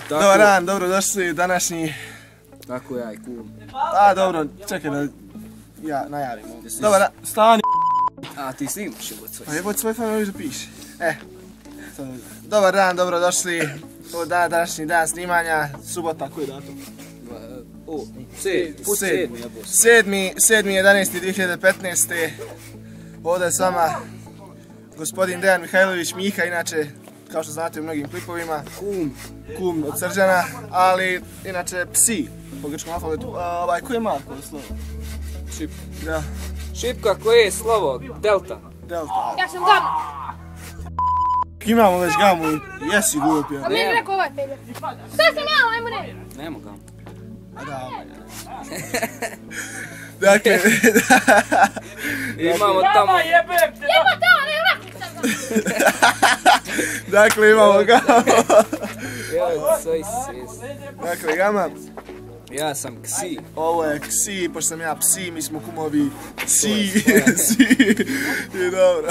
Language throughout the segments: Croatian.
Dobar dan, dobrodošli u današnji... Tako ja i kum. A dobro, čekaj da ja najavim. Dobar dan, stani. A ti snimaš jebot svoj. Pa jebot svoj familiju zapiši. Dobar dan, dobrodošli u današnji dan snimanja. Subota, koji je datum? 7.11.2015. Ovdje je s vama gospodin Dejan Mihajlović Miha, inače kao što znate u mnogim klipovima, kum od Srđana, ali inače psi po grčkom alfabetu. Koji je Marko slovo? Šipka. Da. Šipka, koje je slovo? Delta. Delta. Ja sam Gama. Imamo već Gamu i jesi glup, ja. A meni je rekao ovaj peder. Šta sam ja, ajmo ne? Nemo Gamu. A da, dakle... Imamo tamo... Jeba tamo, ne vratnik sam. Dakle, imamo Gamu. Jebot svoj sis. Dakle, Gama. Ja sam Ksi. Ovo je Ksi, pošto sam ja psi, mi smo kumovi Ksi. I dobro.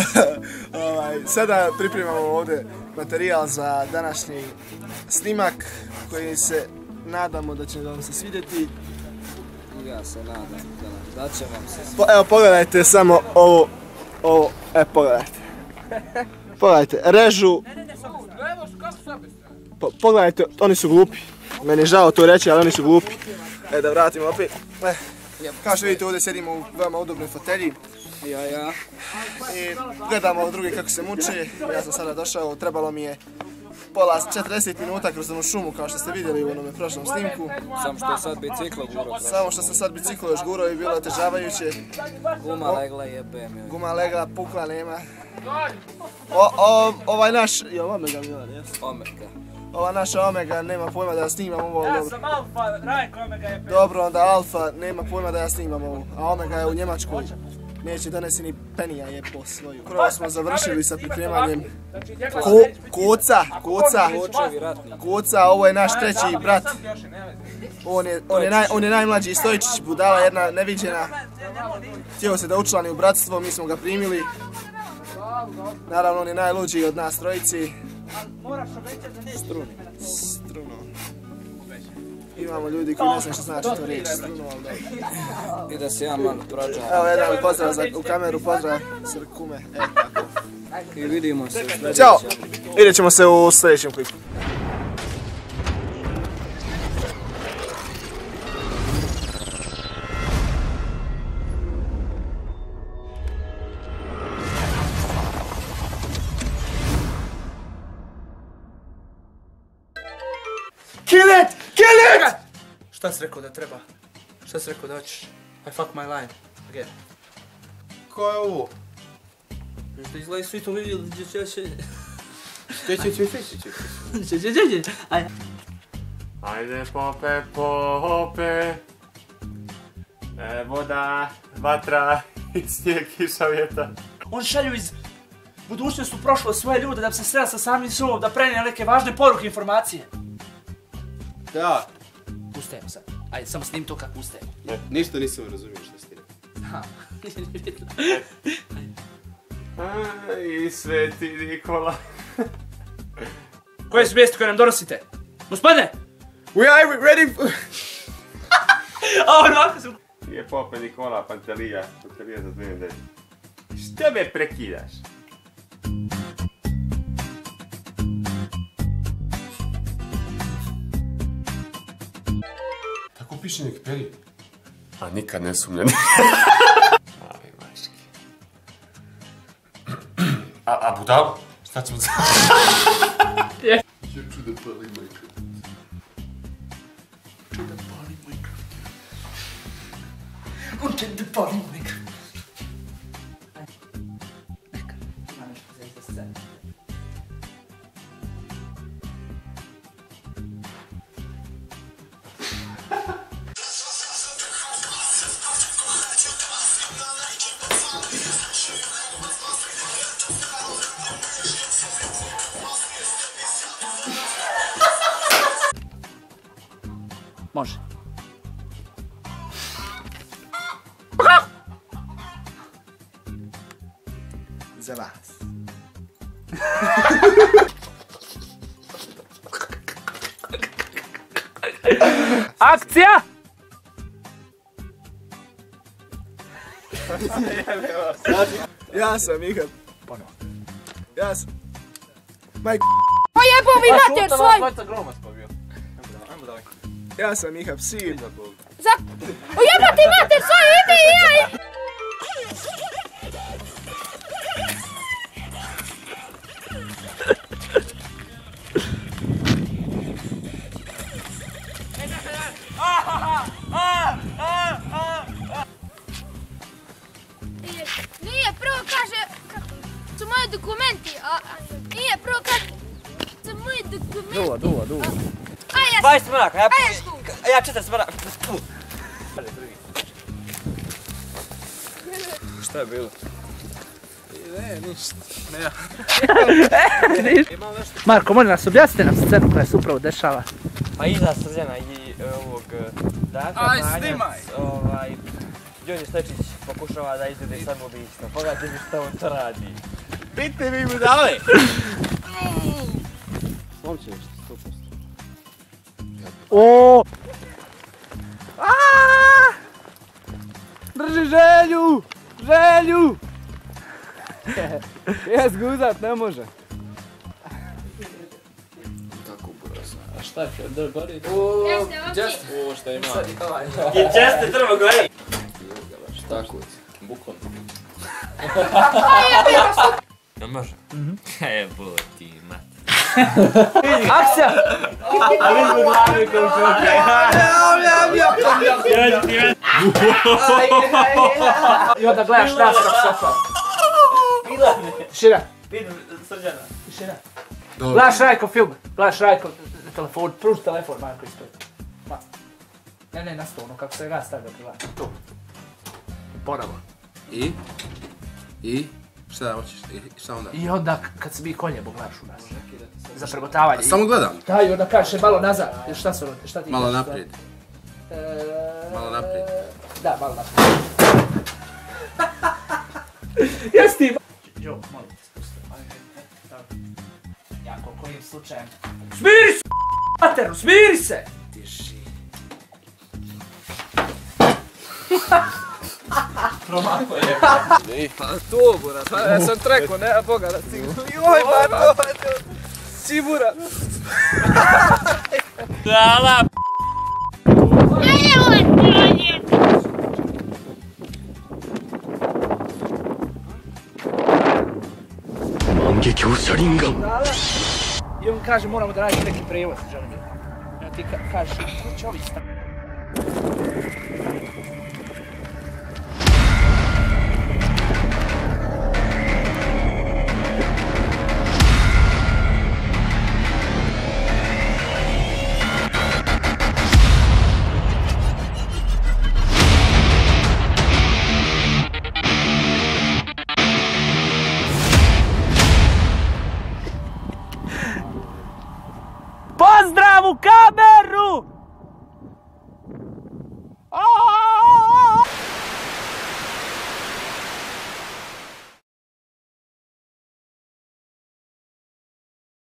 Sada pripremamo ovdje materijal za današnji snimak koji se nadamo da će vam se svidjeti. Ja se nadam da će vam se svidjeti. Evo pogledajte samo ovo, pogledajte. Pogledajte, režu. Pogledajte, oni su glupi. Meni je žao to reći, ali oni su glupi. Da vratimo opet. Kao što vidite, ovdje sedimo u veoma udobnoj fotelji. Ja. I gledamo drugi kako se muče. Ja sam sada došao, trebalo mi je pola 40 minuta kroz onu šumu kao što ste vidjeli u onome prošlom snimku. Samo što je sad biciklo guro. Samo što sam sad biciklo još guro i bilo otežavajuće. Guma legla jebem joj. Guma legla, pukla nema. Ovaj naš... Jel Omega Milan, jes? Omega. Ova naša Omega nema pojma da ja snimam ovo. Ja sam Alfa, Rajko Omega je... Dobro, onda Alfa nema pojma da ja snimam ovo. A Omega je u Njemačkoj. Neće donesi ni penija je po svoju. Prvo smo završili sa pripremanjem Koca, ovo je naš treći brat. On je najmlađi Stojičić, budala jedna neviđena. Htio se da učlani u bratstvo, mi smo ga primili. Naravno, on je najluđiji od nas trojici. Struno. Imamo ljudi koji ne znaju što znači to riječ, struno, ali dobro. I da se ja malo prođam. Evo jedan pozdrav u kameru, pozdrav Srkume. Tako. I vidimo se u sljedećem. Ćao! Vidjet ćemo se u sljedećem klipu. Kill it! Šta si rekao da treba? Šta si rekao da hoćeš? I fuck my line. Again. Ko je ovo? Što izgleda svi to vidjeli gdje će... Če. Ajde pope. Voda, vatra, snijeg, kiša, vjetar. On šalju iz budućnosti u prošlost svoje ljude da bi se srela sa samim sobom, da prenije neke važne poruke, informacije. Da. Ustajemo sad. Ajde, samo snim to kako ustajemo. Ništa nisam razumio što si ti rekao. I Sveti Nikola. Koje su vijesti koje nam donosite? Gospodine! We are ready for... Ovako su... Je pope Nikola Pantelija za 2 nedelje. Što me prekidaš? Tako piše nek peri. A nikad ne sumnjam. Aj, maški. A budalo? Šta ćemo za... Ću da pali mikrofon. On će da pali mikrofon. Neka, ima nešto za scenu. Može. Za vas. Akcija! Ja sam Miha. Ponovo. Ja sam. Majk. O jebo mi mater svoj! Ja sam Miha, psi. O jebo ti mater svoj, idi jaj! Nije, prvo kaže, su moji dokumenti, nije, prvo kaže, su moji dokumenti. Duva. Aj, 20 maraka, ja 40 maraka. Šta je bilo? Marko, molim nas, objasnite nam scenu koja se upravo dešava. Pa iza Srđana i ovog Darka Banjac, Đorđe Stečić pokušava da izvede samoubistvo. Pogledajte mi što on to radi. Pite mi mu dali! Slomće nešto, 100%. O! Drži želju! Jes guzat, ne može. Tako brzo. A šta je, da gori? jeste, Šta ima? Jeste drvo gori! Šta kuć? Bukvalno. Ne može? Jebo ti, mati. Akcija! A vidi mu glavi kao čovjek. I onda gledaš nas kako sofa. Tišina. Vidim Srđana. Tišina. Gledaš Rajko film. Gledaš Rajko telefon. Pruži telefon, Marko, ispred. Ne, na stolu, kako se ga stavlja gledaj. Tu. Ponovo. I? Šta hoćeš? Šta onda? I onda kad se mi koljebo gledaš u nas. Za pregotavanje. Samo gledam. Da, i onda kažeš malo nazad. Šta se ono, šta ti Malo kažeš? naprijed. Malo naprijed. Da, malo naprijed. Jesi ti... Jo, molim te, spusti. Jako, kojim slučajem... Smiri se, materu, smiri se! Tiši. Promako je. Pa to, burat, ja sam treko, nema Boga da cignu. Joj, Marko, Cibura. Dala! I on kaže moramo da radimo neki prevoz, želim. Ja ti kažeš, ko će ovi staviti?